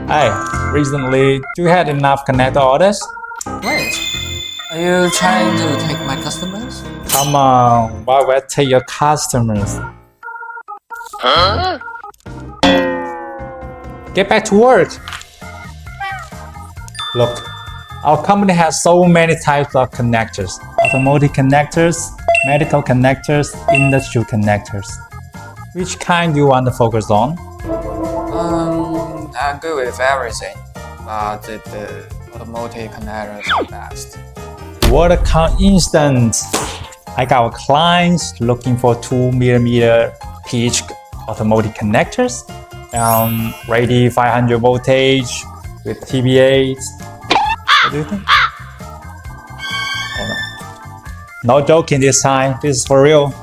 Hey, recently, do you had enough connector orders? Wait, are you trying to take my customers? Come on, why would I take your customers? Get back to work! Look, our company has so many types of connectors. Automotive connectors, medical connectors, industrial connectors. Which kind do you want to focus on? I'm good with everything, but the automotive connectors are best. What a coincidence! I got clients looking for 2mm pitch automotive connectors, ready 500 voltage with TBAs. What do you think? Oh, no. No joking this time. This is for real.